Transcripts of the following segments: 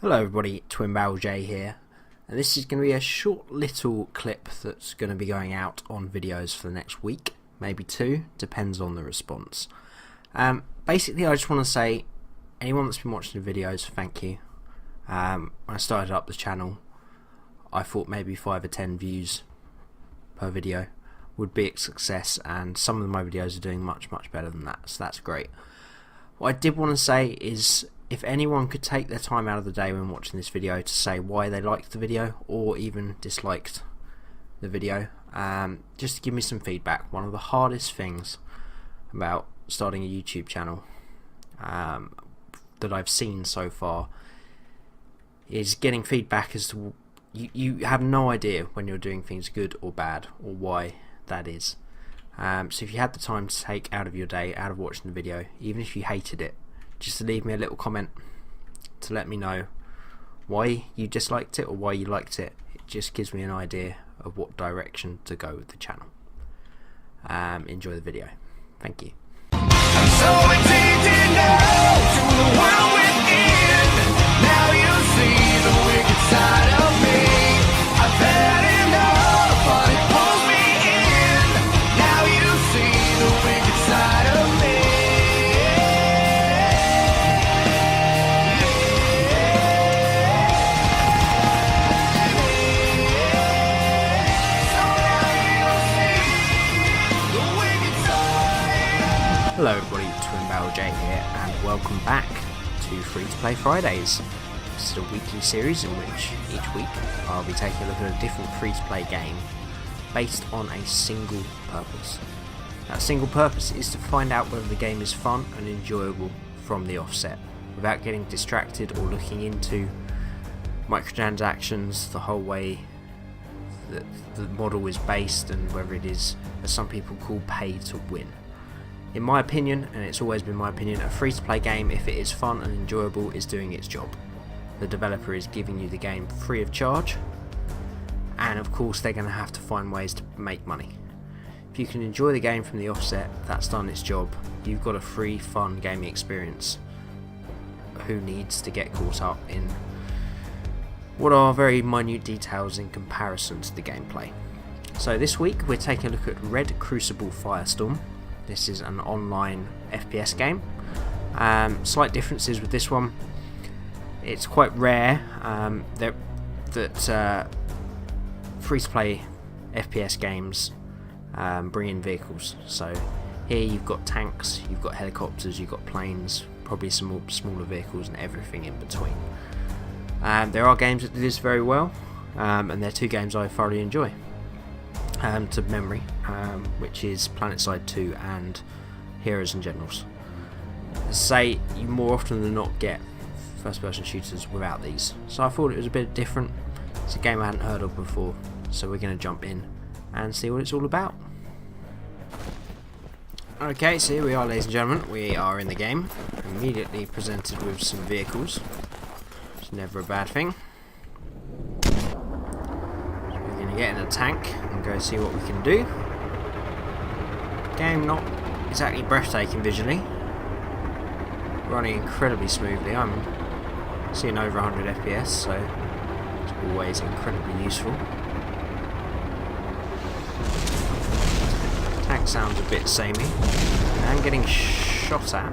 Hello everybody, Twin Barrel J here, and this is going to be a short little clip that's going to be going out on videos for the next week, maybe two, depends on the response. Basically I just want to say, anyone that's been watching the videos, thank you. When I started up the channel, I thought maybe 5 or 10 views per video would be a success, and some of my videos are doing much better than that, so that's great. What I did want to say is, if anyone could take their time out of the day when watching this video to say why they liked the video or even disliked the video, just to give me some feedback. One of the hardest things about starting a YouTube channel that I've seen so far is getting feedback as to you have no idea when you're doing things good or bad or why that is. So if you had the time to take out of your day, out of watching the video, even if you hated it, just to leave me a little comment to let me know why you disliked it or why you liked it. It just gives me an idea of what direction to go with the channel. Enjoy the video. Thank you. I'm so addicted now to the world within. Now you see the wicked side of me. I've had enough, but it pulls me in. Now you see the wicked side of me. Hello everybody, Twin Barrel J here, and welcome back to Free to Play Fridays. This is a weekly series in which each week I'll be taking a look at a different free to play game based on a single purpose. That single purpose is to find out whether the game is fun and enjoyable from the offset, without getting distracted or looking into microtransactions, the whole way that the model is based, and whether it is, as some people call, pay to win. In my opinion, and it's always been my opinion, a free-to-play game, if it is fun and enjoyable, is doing its job. The developer is giving you the game free of charge, and of course they're going to have to find ways to make money. If you can enjoy the game from the offset, that's done its job. You've got a free, fun gaming experience. Who needs to get caught up in what are very minute details in comparison to the gameplay? So this week we're taking a look at Red Crucible Firestorm. This is an online FPS game. Slight differences with this one. It's quite rare that free-to-play FPS games bring in vehicles. So here you've got tanks, you've got helicopters, you've got planes, probably some more smaller vehicles and everything in between. There are games that do this very well, and they're two games I thoroughly enjoy. To memory, which is PlanetSide 2 and Heroes and Generals. Say you more often than not get first-person shooters without these, so I thought it was a bit different. It's a game I hadn't heard of before, so we're going to jump in and see what it's all about. Okay, so here we are, ladies and gentlemen. We are in the game, immediately presented with some vehicles, which is never a bad thing. Get in a tank and go see what we can do. Game not exactly breathtaking visually, running incredibly smoothly. I'm seeing over 100 FPS, so it's always incredibly useful. Tank sounds a bit samey, and getting shot at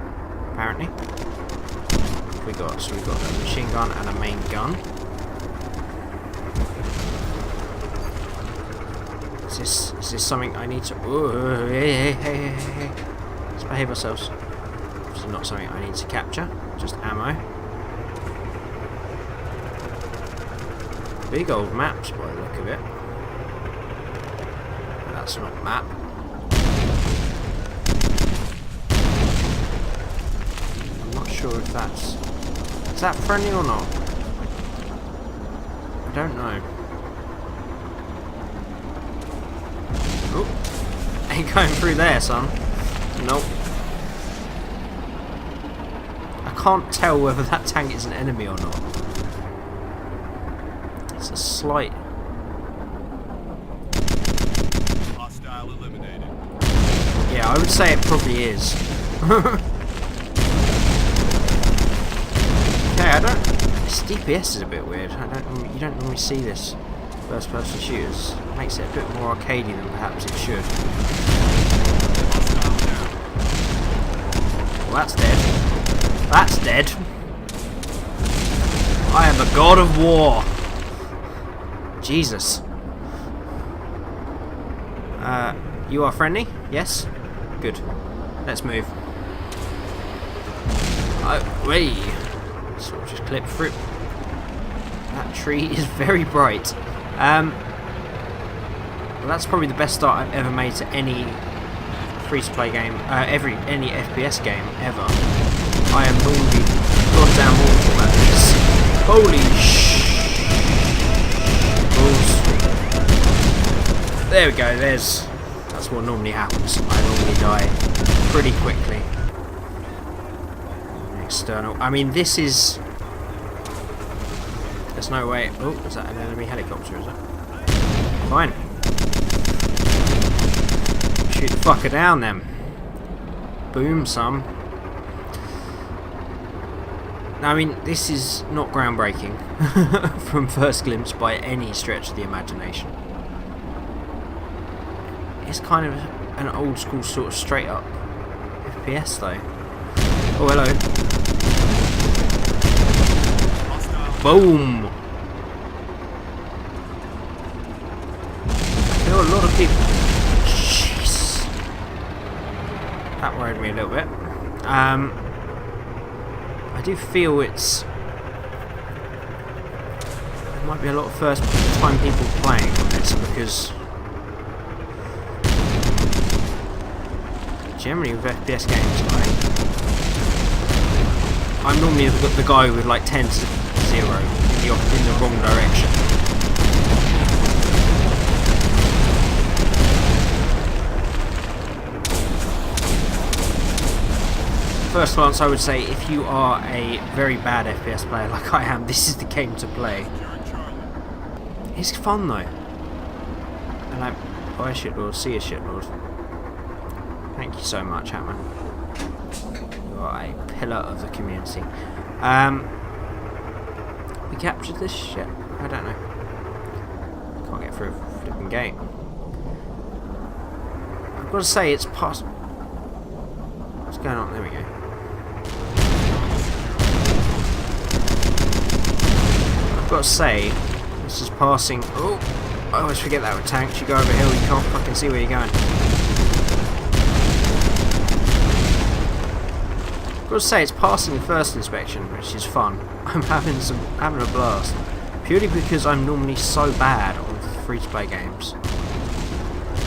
apparently. What we got? So we've got a machine gun and a main gun. Is this something I need to... Ooh, hey. Let's behave ourselves. This is not something I need to capture. Just ammo. Big old maps by the look of it. That's not a map. I'm not sure if that's... Is that friendly or not? I don't know. Oh, ain't going through there, son. Nope. I can't tell whether that tank is an enemy or not. It's a slight... Hostile eliminated. Yeah, I would say it probably is. Okay, I don't... This DPS is a bit weird. You don't normally see this first-person shooters. It makes it a bit more arcadey than perhaps it should. Well, that's dead. That's dead. I am the god of war. Jesus. You are friendly? Yes? Good. Let's move. Oh, wait. Sort of just clip through. That tree is very bright. Well, that's probably the best start I've ever made to any free-to-play game, any FPS game ever. I am normally goddamn awful at this. Holy balls. There we go, that's what normally happens. I normally die pretty quickly. External. I mean, this is... There's no way... Oh, is that an enemy helicopter, is it? Fine. Shoot the fucker down, then. Boom, some. I mean, this is not groundbreaking from first glimpse by any stretch of the imagination. It's kind of an old school sort of straight up FPS though. Oh, hello. Boom! I feel a lot of people... Jeez. That worried me a little bit. I do feel it might be a lot of first time people playing on this because generally with FPS games I'm normally the guy with like 10 to 0 in the wrong direction. First glance, I would say if you are a very bad FPS player like I am, this is the game to play. It's fun though. And I'm buy a shitlord, see a shitlord. Thank you so much, Hatman. You are a pillar of the community. We captured this shit? I don't know. Can't get through a flipping gate. I've got to say, it's past... What's going on? There we go. I've got to say, this is passing... Oh! I always forget that with tanks. You go over a hill, you can't fucking see where you're going. I've got to say, it's passing the first inspection, which is fun. I'm having a blast. Purely because I'm normally so bad on free-to-play games.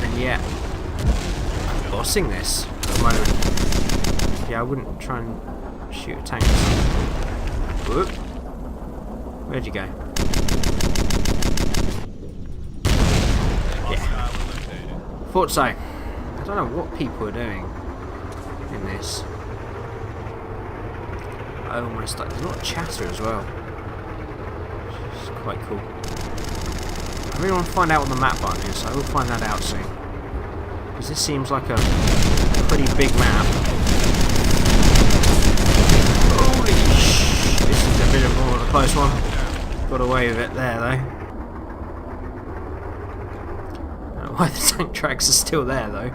And yet, I'm bossing this at the moment. Yeah, I wouldn't try and shoot a tank. Whoop. Where'd you go? Yeah. Thought so. I don't know what people are doing in this. Oh my stuff. There's a lot of chatter as well. It's quite cool. I really want to find out what the map button is, so I will find that out soon. Because this seems like a pretty big map. Holy sh! This is a bit more of a close one. Got away with it there though. I don't know why the tank tracks are still there though.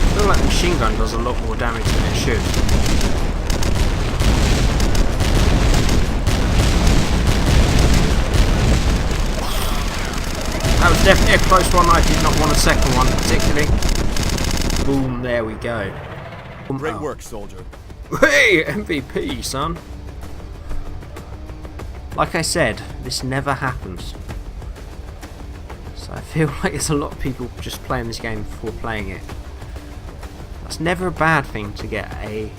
I feel like the machine gun does a lot more damage than it should. That was definitely a close one. I did not want a second one particularly. Boom, there we go. Great work, soldier. Hey, MVP, son. Like I said, this never happens. So I feel like there's a lot of people just playing this game before playing it. That's never a bad thing to get a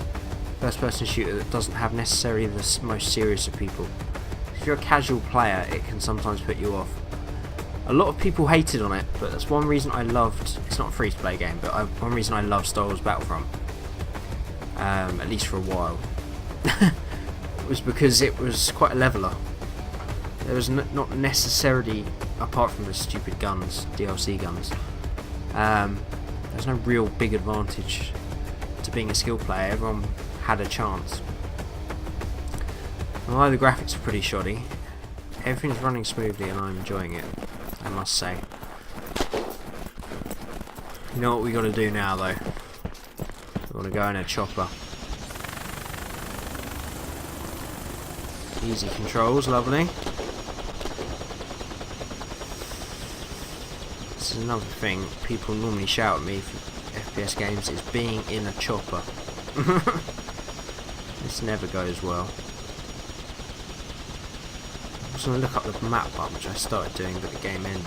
first-person shooter that doesn't have necessarily the most serious of people. If you're a casual player, it can sometimes put you off. A lot of people hated on it, but that's one reason I loved... It's not a free-to-play game, but one reason I loved Star Wars Battlefront. At least for a while. It was because it was quite a leveler. There was not necessarily, apart from the stupid guns, DLC guns, there's no real big advantage to being a skill player, everyone had a chance. Although the graphics are pretty shoddy, everything's running smoothly and I'm enjoying it, I must say. You know what we got to do now though? We want to go in a chopper. Easy controls, lovely. This is another thing people normally shout at me for FPS games, is being in a chopper. This never goes well. I was going to look up the map bar, which I started doing, but the game ended.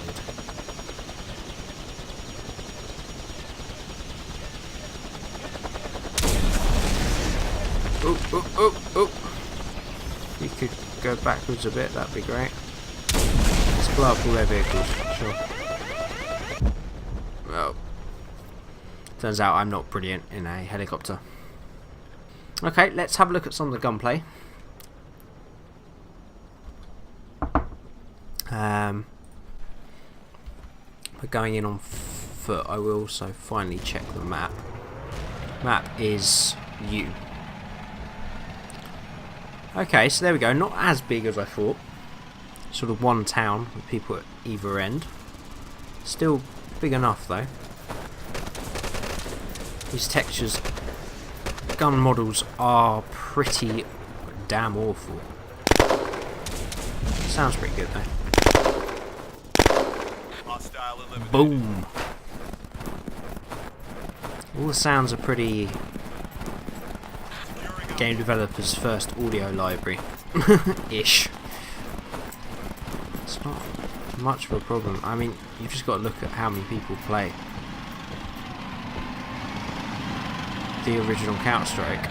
Oh, oh, oh, oh! If you could go backwards a bit, that'd be great. Let's blow up all their vehicles, sure. Well, turns out I'm not brilliant in a helicopter. Okay, let's have a look at some of the gunplay. We're going in on foot. I will also finally check the map. Map is U. Okay, so there we go. Not as big as I thought. Sort of one town with people at either end. Still big enough though. These textures, gun models are pretty damn awful. Sounds pretty good though. Boom! All the sounds are pretty game developers' first audio library ish. It's not much of a problem. I mean, you've just got to look at how many people play the original Counter-Strike.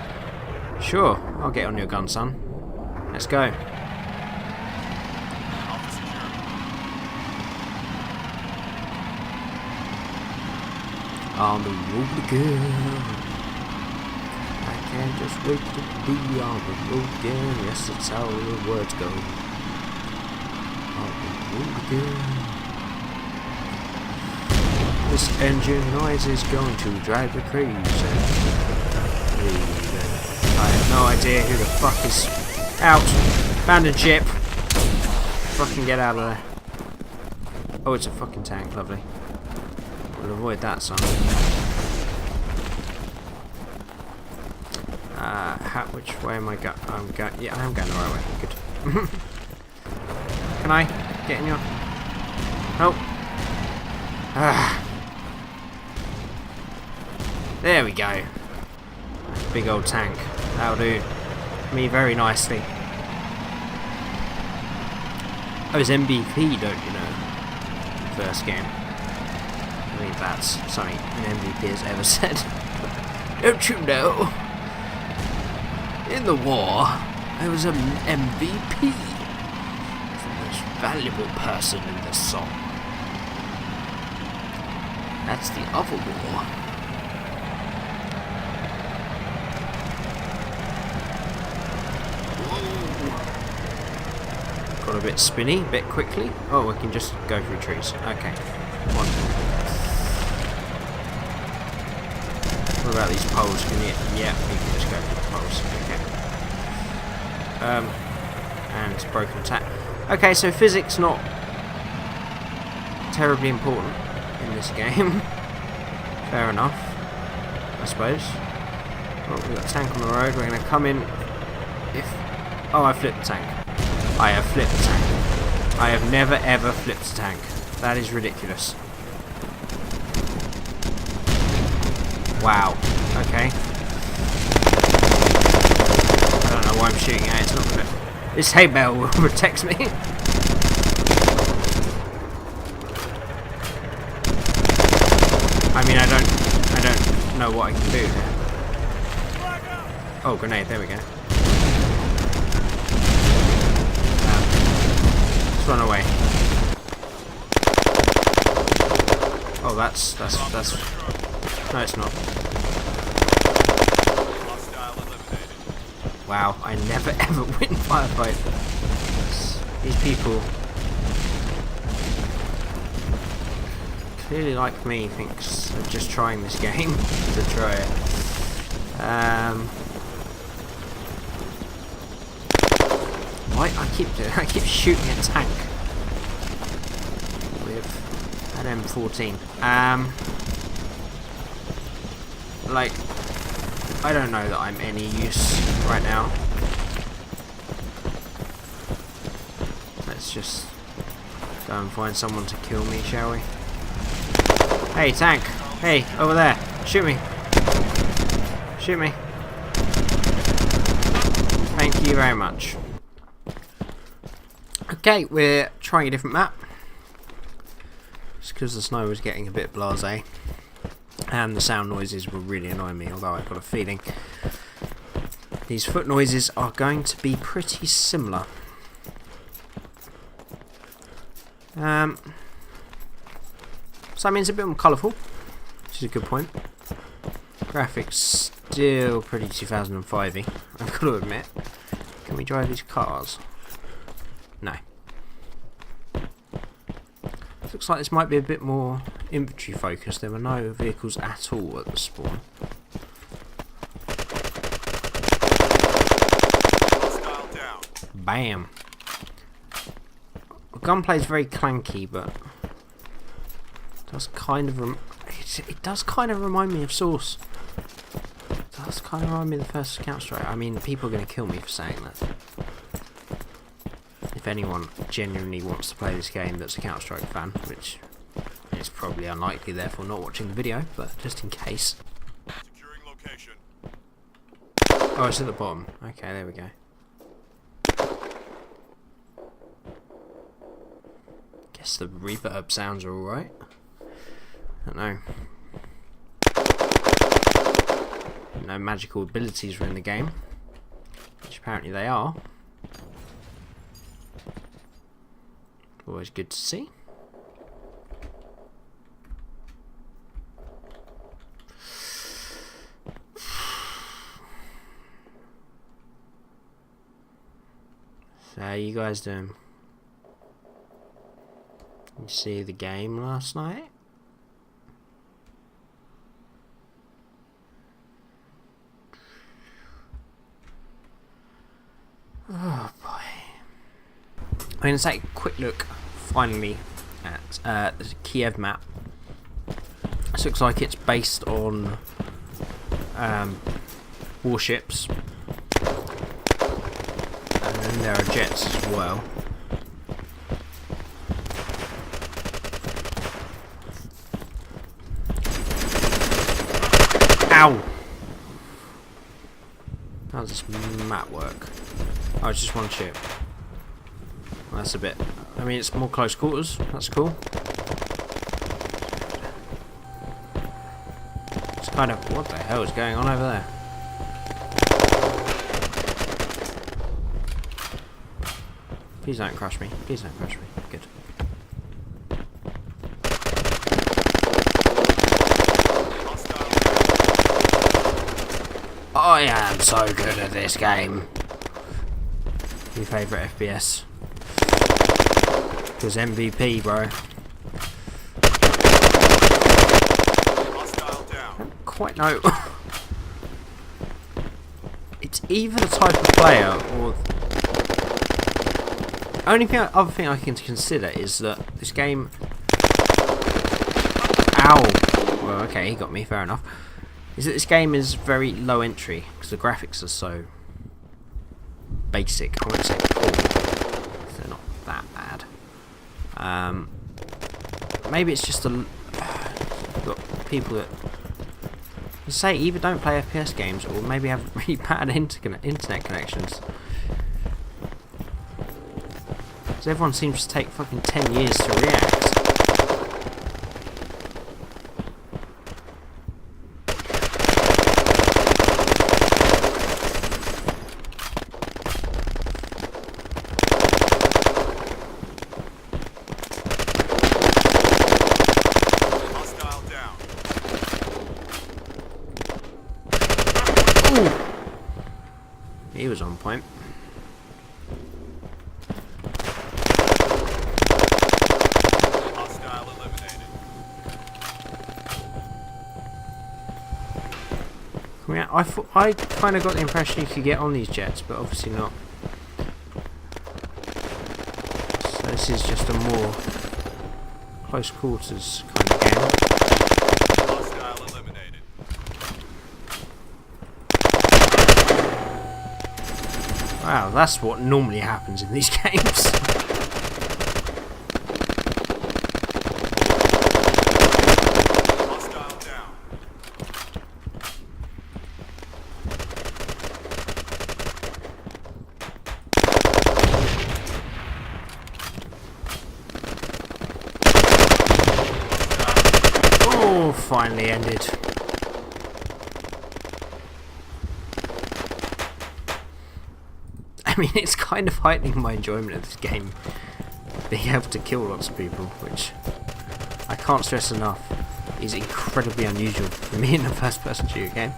Sure, I'll get on your gun, son. Let's go. On the road again. I can't just wait to be on the road again. Yes, that's how the words go. On the road again. This engine noise is going to drive me crazy. I have no idea who the fuck is out. Abandoned ship. Fucking get out of there. Oh, it's a fucking tank. Lovely. We'll avoid that, son. Which way am I going? Yeah, I am going the right way. Good. Can I get in your... Oh. There we go. Big old tank. That'll do me very nicely. I was MVP, don't you know? First game. I think that's something an MVP has ever said. Don't you know? In the war, I was an MVP. The most valuable person in the song. That's the other war. Whoa. Got a bit spinny, a bit quickly. Oh, we can just go through trees. Okay. Wonderful. What about these poles? Can you... Yeah, we can just go through the poles. Okay. And broken tap. Okay, so physics not terribly important in this game. Fair enough, I suppose. Well, we've got a tank on the road. We're going to come in. Oh, I flipped the tank. I have flipped the tank. I have never ever flipped a tank. That is ridiculous. Wow. Okay. I don't know why I'm shooting at it. It's not gonna... This hay bale will protect me. I mean, I don't know what I can do here. Oh, grenade. There we go. Let's run away. Oh, that's. No, it's not. Wow, I never ever win firefight. These people clearly, like me, thinks they're just trying this game to try it. Why I keep shooting a tank with an M14. Like, I don't know that I'm any use right now. Let's just go and find someone to kill me, shall we? Hey, tank! Hey, over there! Shoot me! Shoot me! Thank you very much. Okay, we're trying a different map. Just because the snow was getting a bit blasé. And the sound noises were really annoying me, although I've got a feeling these foot noises are going to be pretty similar. So that means a bit more colourful, which is a good point. Graphics still pretty 2005-y, I've got to admit. Can we drive these cars? No. Looks like this might be a bit more infantry focused. There were no vehicles at all at the spawn. Bam! The gunplay is very clanky, but it does kind of remind me of Source. It does kind of remind me of the first Counter-Strike. I mean, people are going to kill me for saying that. If anyone genuinely wants to play this game that's a Counter-Strike fan, which is probably unlikely, therefore not watching the video, but just in case. Securing location. Oh, it's at the bottom. Okay, there we go. Guess the reverb sounds are alright. I don't know. No magical abilities were in the game, which apparently they are. Always good to see. So how you guys doing? You see the game last night? Oh boy. I'm going to take a quick look finally at the Kiev map. This looks like it's based on warships, and then there are jets as well. Ow! How does this map work? Oh, it's just one ship. Well, that's a bit... I mean, it's more close quarters. That's cool. It's kind of... What the hell is going on over there? Please don't crush me. Please don't crush me. Good. I am so good at this game. Your favourite FPS? Because MVP, bro. I don't quite know. It's either the type of player or... Other thing I can consider is that this game... Ow! Well, okay, he got me, fair enough. Is that this game is very low entry, because the graphics are so basic. I wouldn't say cool. They're not that bad. Maybe it's just got people that say either don't play FPS games or maybe have really bad internet connections. Because everyone seems to take fucking 10 years to react. He was on point. Hostile eliminated. I mean, I kind of got the impression you could get on these jets, but obviously not. So this is just a more close quarters kind of game. Hostile eliminated. Wow, that's what normally happens in these games. Hostile down. Oh, finally ended. I mean, it's kind of heightening my enjoyment of this game, being able to kill lots of people, which I can't stress enough is incredibly unusual for me in a first-person shooter game.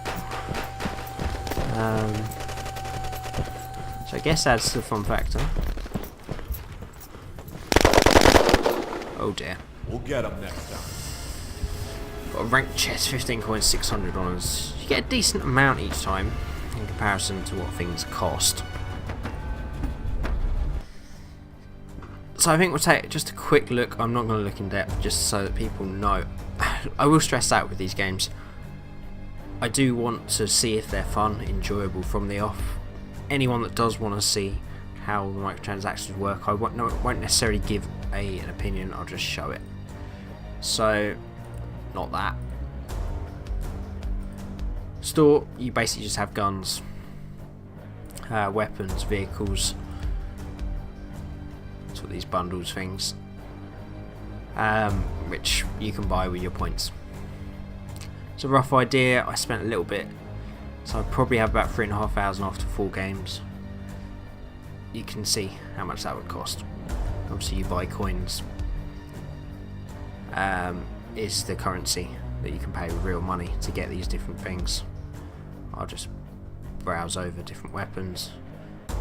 So I guess that's the fun factor. Oh dear. We'll get them next time. Got a ranked chest, 15 coins, 600 honours. You get a decent amount each time in comparison to what things cost. So I think we'll take just a quick look. I'm not going to look in depth just so that people know. I will stress out with these games, I do want to see if they're fun, enjoyable from the off. Anyone that does want to see how the microtransactions work, I won't necessarily give an opinion, I'll just show it. So, not that. Store, you basically just have guns, weapons, vehicles, sort of these bundles things, which you can buy with your points. It's a rough idea. I spent a little bit, so I probably have about 3,500 after 4 games. You can see how much that would cost. Obviously you buy coins, is the currency that you can pay with real money to get these different things. I'll just browse over different weapons,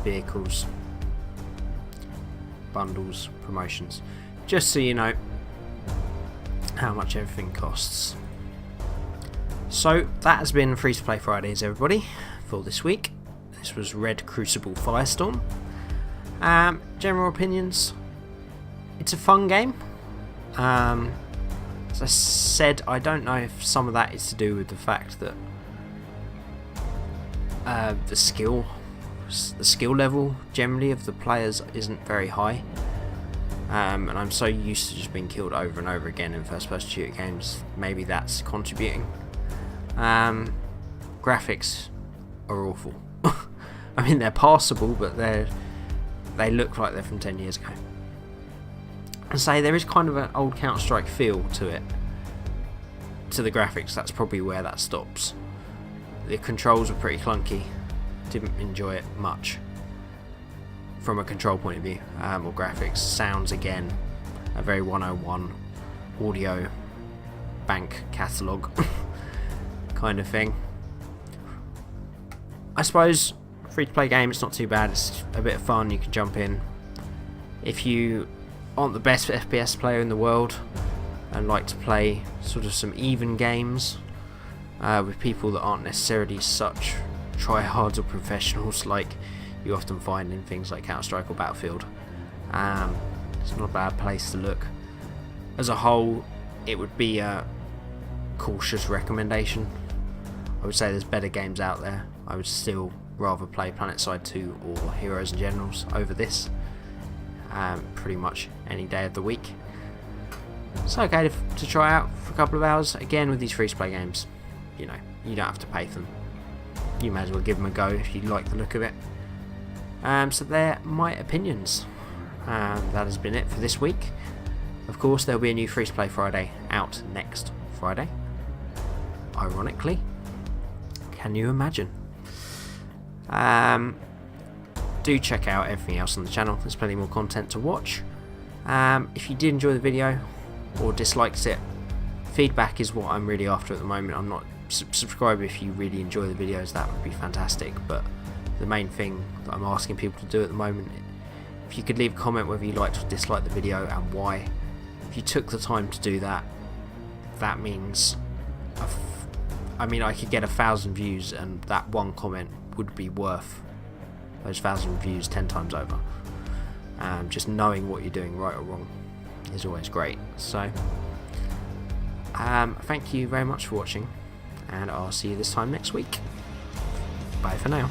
vehicles, bundles, promotions, just so you know how much everything costs. So that has been Free to Play Fridays, everybody, for this week. This was Red Crucible Firestorm. General opinions, it's a fun game. As I said, I don't know if some of that is to do with the fact that the skill level generally of the players isn't very high, and I'm so used to just being killed over and over again in first-person shooter games. Maybe that's contributing. Graphics are awful. I mean, they're passable, but they look like they're from 10 years ago. And say there is kind of an old Counter-Strike feel to it, to the graphics. That's probably where that stops. The controls were pretty clunky, didn't enjoy it much from a control point of view, or graphics. Sounds, again, a very 101 audio bank catalogue kind of thing. I suppose free to play game, it's not too bad, it's a bit of fun, you can jump in. If you aren't the best FPS player in the world and like to play sort of some even games with people that aren't necessarily such tryhards or professionals like you often find in things like Counter-Strike or Battlefield, it's not a bad place to look. As a whole, it would be a cautious recommendation. I would say there's better games out there. I would still rather play PlanetSide 2 or Heroes and Generals over this, pretty much any day of the week. It's okay to try out for a couple of hours. Again, with these free to play games, you know, you don't have to pay for them. You may as well give them a go if you like the look of it. So they're my opinions. That has been it for this week. Of course, there'll be a new Free to Play Friday out next Friday. Ironically, can you imagine? Do check out everything else on the channel. There's plenty more content to watch. If you did enjoy the video or disliked it, feedback is what I'm really after at the moment. I'm not subscribe if you really enjoy the videos, that would be fantastic, but the main thing that I'm asking people to do at the moment, if you could leave a comment whether you liked or disliked the video and why. If you took the time to do that, that means I mean, I could get 1,000 views and that one comment would be worth those 1,000 views 10 times over. Just knowing what you're doing right or wrong is always great. So thank you very much for watching, and I'll see you this time next week. Bye for now.